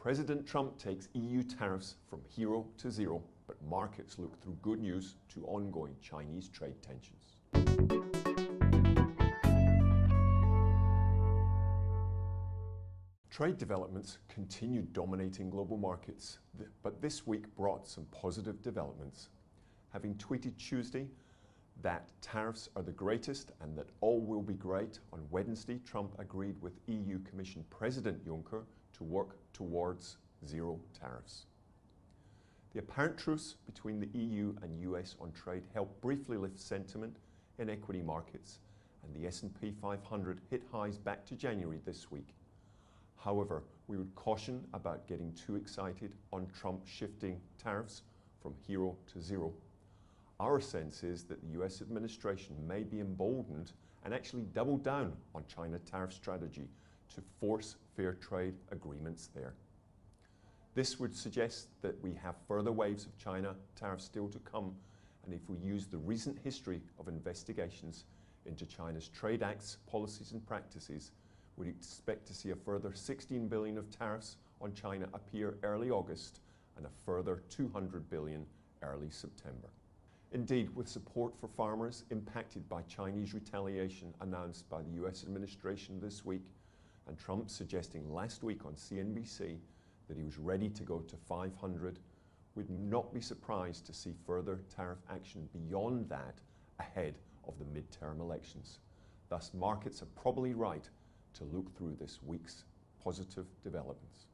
President Trump takes EU tariffs from hero to zero, but markets look through good news to ongoing Chinese trade tensions. Trade developments continued dominating global markets, but this week brought some positive developments. Having tweeted Tuesday that tariffs are the greatest and that all will be great, on Wednesday Trump agreed with EU Commission President Juncker to work towards zero tariffs. The apparent truce between the EU and US on trade helped briefly lift sentiment in equity markets, and the S&P 500 hit highs back to January this week. However, we would caution about getting too excited on Trump shifting tariffs from hero to zero. Our sense is that the US administration may be emboldened and actually double down on China tariff strategy to force fair trade agreements there. This would suggest that we have further waves of China tariffs still to come, and if we use the recent history of investigations into China's trade acts, policies and practices, we'd expect to see a further 16 billion of tariffs on China appear early August and a further 200 billion early September. Indeed, with support for farmers impacted by Chinese retaliation announced by the US administration this week, and Trump suggesting last week on CNBC that he was ready to go to 500, we'd not be surprised to see further tariff action beyond that ahead of the midterm elections. Thus, markets are probably right to look through this week's positive developments.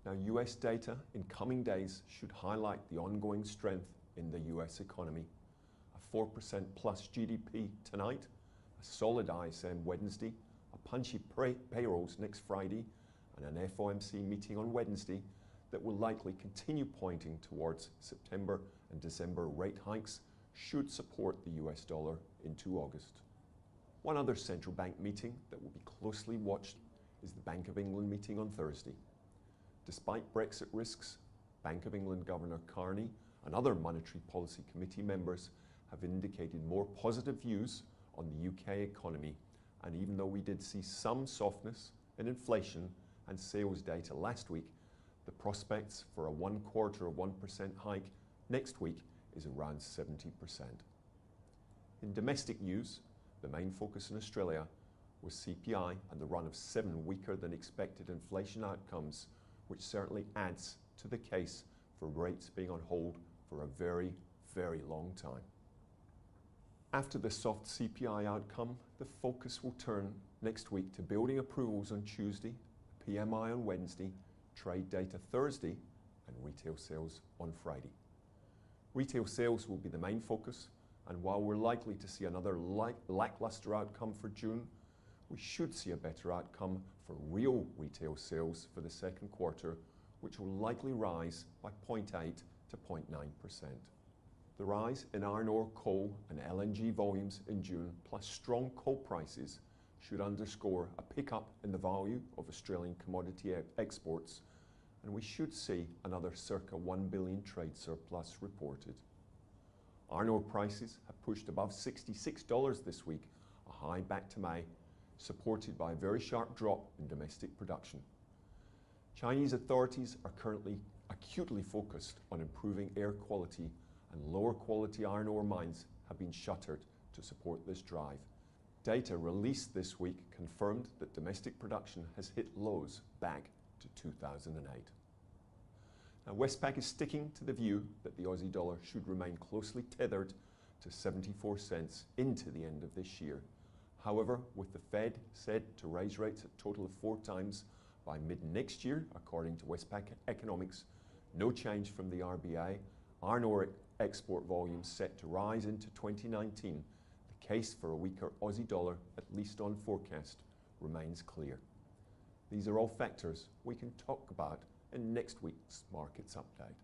Now, US data in coming days should highlight the ongoing strength in the US economy. A 4% plus GDP tonight, a solid ISM Wednesday, a punchy payrolls next Friday, and an FOMC meeting on Wednesday that will likely continue pointing towards September and December rate hikes should support the US dollar into August. One other central bank meeting that will be closely watched is the Bank of England meeting on Thursday. Despite Brexit risks, Bank of England Governor Carney and other Monetary Policy Committee members have indicated more positive views on the UK economy, and even though we did see some softness in inflation and sales data last week, the prospects for a 1/4% hike next week is around 70%. In domestic news, the main focus in Australia was CPI and the run of 7 weaker than expected inflation outcomes, which certainly adds to the case for rates being on hold for a very, very long time. After the soft CPI outcome, the focus will turn next week to building approvals on Tuesday, PMI on Wednesday, trade data Thursday, and retail sales on Friday. Retail sales will be the main focus, and while we're likely to see another lackluster outcome for June, we should see a better outcome for real retail sales for the second quarter, which will likely rise by 0.8 to 0.9%. The rise in iron ore, coal and LNG volumes in June, plus strong coal prices, should underscore a pickup in the value of Australian commodity exports, and we should see another circa 1 billion trade surplus reported. Iron ore prices have pushed above $66 this week, a high back to May, supported by a very sharp drop in domestic production. Chinese authorities are currently acutely focused on improving air quality, and lower quality iron ore mines have been shuttered to support this drive. Data released this week confirmed that domestic production has hit lows back to 2008. Now, Westpac is sticking to the view that the Aussie dollar should remain closely tethered to 74 cents into the end of this year. However, with the Fed said to raise rates a total of 4 times by mid-next year, according to Westpac economics, no change from the RBA, iron ore export volumes set to rise into 2019, the case for a weaker Aussie dollar, at least on forecast, remains clear. These are all factors we can talk about in next week's Markets Update.